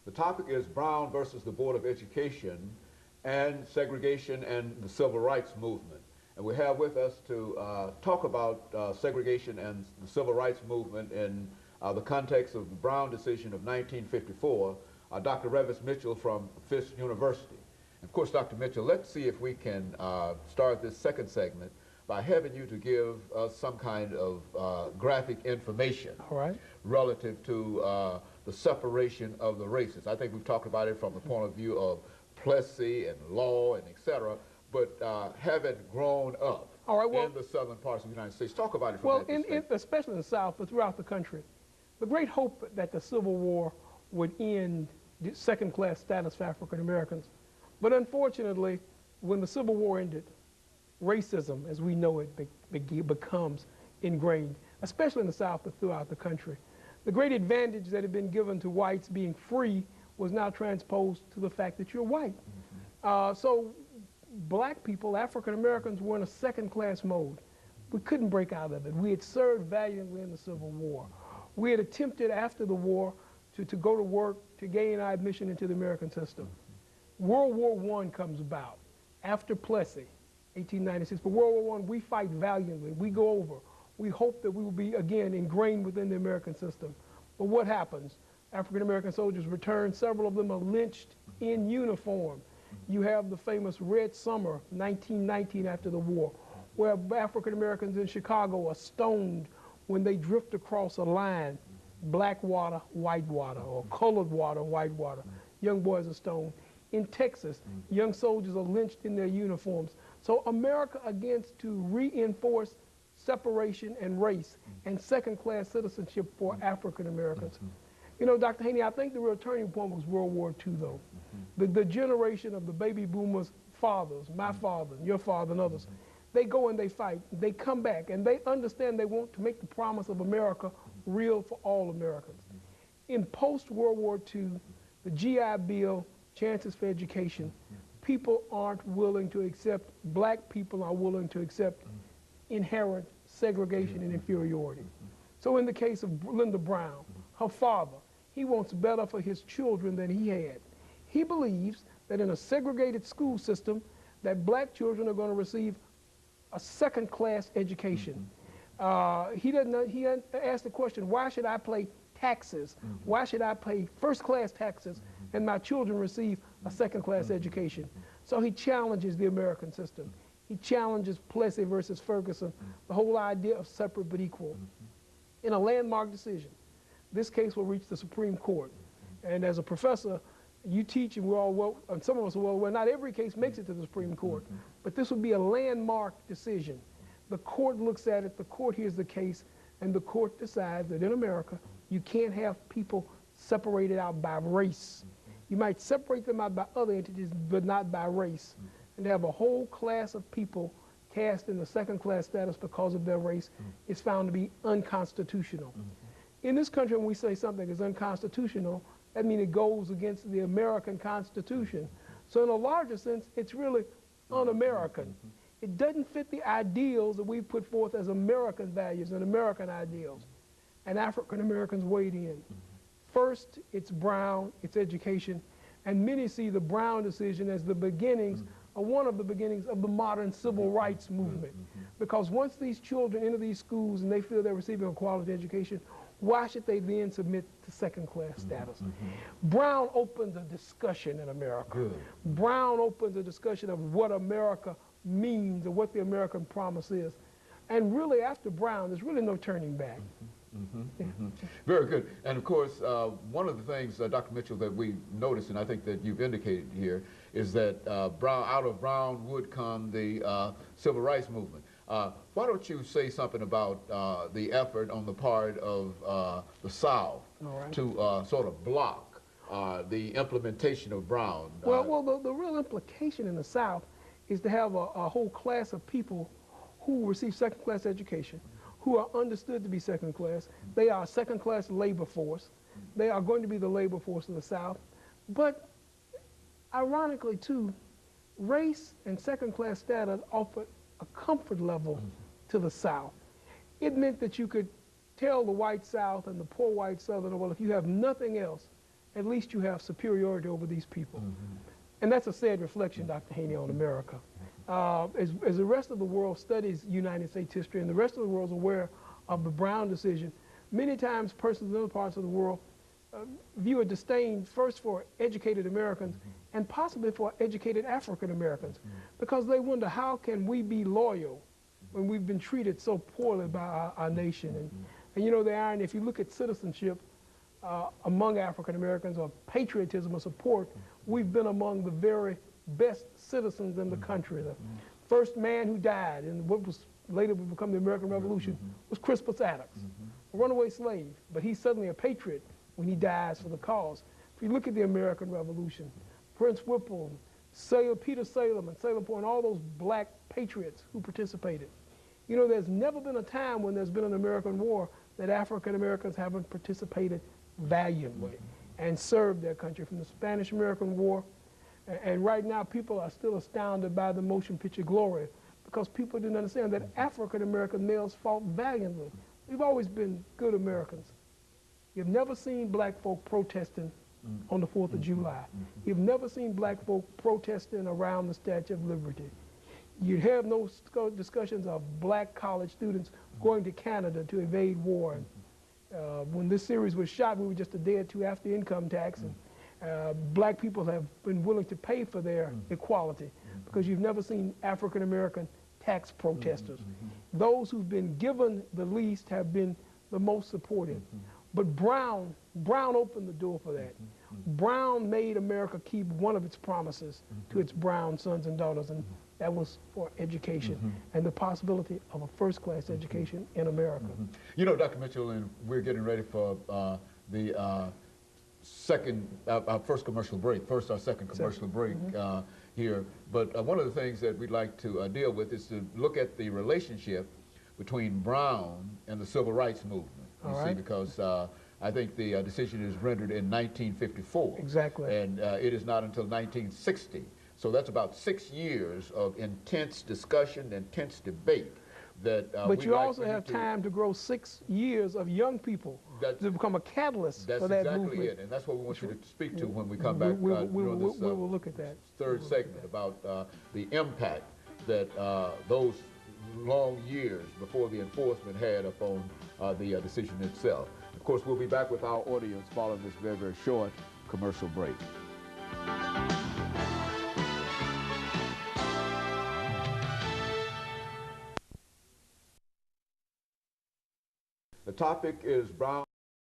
The topic is Brown versus the Board of Education and segregation and the Civil Rights Movement. And we have with us to talk about segregation and the Civil Rights Movement in the context of the Brown decision of 1954, Dr. ReUnification from Fisk University. And of course, Dr. Mitchell, let's see if we can start this second segment by having you to give us some kind of graphic information relative to the separation of the races. I think we've talked about it from the point of view of Plessy and law and et cetera, but having grown up in the southern parts of the United States, talk about it from that perspective. Especially in the South, but throughout the country. The great hope that the Civil War would end second-class status for African Americans. But unfortunately, when the Civil War ended, racism, as we know it, becomes ingrained, especially in the South, but throughout the country. The great advantage that had been given to whites being free was now transposed to the fact that you're white. So black people, African Americans, were in a second-class mode. We couldn't break out of it. We had served valiantly in the Civil War. We had attempted after the war to go to work, to gain our admission into the American system. World War I comes about after Plessy, 1896. But World War I, we fight valiantly. We go over. We hope that we will be, again, ingrained within the American system. But what happens? African-American soldiers return. Several of them are lynched in uniform. You have the famous Red Summer, 1919, after the war, where African-Americans in Chicago are stoned when they drift across a line, black water, white water, or colored water, white water. Young boys are stoned. In Texas, young soldiers are lynched in their uniforms. So America begins to reinforce separation and race and second-class citizenship for African Americans. You know, Dr. Haney, I think the real turning point was World War II, though. The generation of the baby boomers' fathers, my father, your father, and others, they go and they fight. They come back, and they understand they want to make the promise of America real for all Americans. In post-World War II, the GI Bill, chances for education, people aren't willing to accept, black people are willing to accept inherent segregation and inferiority. So in the case of Linda Brown, her father, he wants better for his children than he had. He believes that in a segregated school system, that black children are going to receive a second-class education. He asked the question, why should I pay taxes? Why should I pay first-class taxes and my children receive a second-class education? So he challenges the American system. He challenges Plessy versus Ferguson, the whole idea of separate but equal. In a landmark decision, this case will reach the Supreme Court. And as a professor, you teach, and we're all well, and some of us are well aware, not every case makes it to the Supreme Court, but this would be a landmark decision. The court looks at it, the court hears the case, and the court decides that in America, you can't have people separated out by race. You might separate them out by other entities, but not by race. And to have a whole class of people cast in the second-class status because of their race is found to be unconstitutional. In this country, when we say something is unconstitutional, that means it goes against the American Constitution. So in a larger sense, it's really un-American. It doesn't fit the ideals that we put forth as American values and American ideals. And African Americans weighed in. First, it's Brown, it's education, and many see the Brown decision as the beginnings, or one of the beginnings of the modern civil rights movement. Because once these children enter these schools and they feel they're receiving a quality education, why should they then submit to second-class status? Brown opens a discussion in America. Brown opens a discussion of what America means and what the American promise is. And really, after Brown, there's really no turning back. Very good. And of course, one of the things, Dr. Mitchell, that we noticed, and I think that you've indicated here, is that out of Brown would come the civil rights movement. Why don't you say something about the effort on the part of the South to sort of block the implementation of Brown? Well, the real implication in the South is to have a whole class of people who receive second-class education, who are understood to be second-class. They are a second-class labor force. They are going to be the labor force of the South. But ironically, too, race and second-class status offered a comfort level to the South. It meant that you could tell the white South and the poor white Southerner, well, if you have nothing else, at least you have superiority over these people. And that's a sad reflection, Dr. Haney, on America. As the rest of the world studies United States history and the rest of the world is aware of the Brown decision, many times persons in other parts of the world view a disdain first for educated Americans and possibly for educated African Americans, because they wonder, how can we be loyal when we've been treated so poorly by our nation? And you know, the irony, if you look at citizenship among African Americans, or patriotism or support, we've been among the very best citizens in the country. The first man who died in what was later would become the American Revolution was Crispus Attucks, a runaway slave, but he's suddenly a patriot when he dies for the cause. If you look at the American Revolution, Prince Whipple, Peter Salem and Salem Point, all those black patriots who participated. You know, there's never been a time when there's been an American war that African Americans haven't participated valiantly and served their country, from the Spanish-American War. And right now, people are still astounded by the motion picture Glory, because people didn't understand that African American males fought valiantly. We've always been good Americans. You've never seen black folk protesting on the 4th of July. You've never seen black folk protesting around the Statue of Liberty. You'd have no discussions of black college students going to Canada to evade war. When this series was shot, we were just a day or two after income tax, and black people have been willing to pay for their equality, because you've never seen African American tax protesters. Those who've been given the least have been the most supportive. But Brown opened the door for that. Brown made America keep one of its promises to its brown sons and daughters, and that was for education and the possibility of a first-class education in America. You know, Dr. Mitchell, and we're getting ready for the our first commercial break, our second commercial break here. But one of the things that we'd like to deal with is to look at the relationship between Brown and the Civil Rights Movement. You see, because I think the decision is rendered in 1954. Exactly. And it is not until 1960. So that's about 6 years of intense discussion, intense debate. But you also have time to grow 6 years of young people to become a catalyst for that movement. That's exactly it, and that's what we want you to speak to when we come back. We will look at that. Third segment about the impact that those long years before the enforcement had upon the decision itself. Of course, we'll be back with our audience following this very, very short commercial break. The topic is Brown.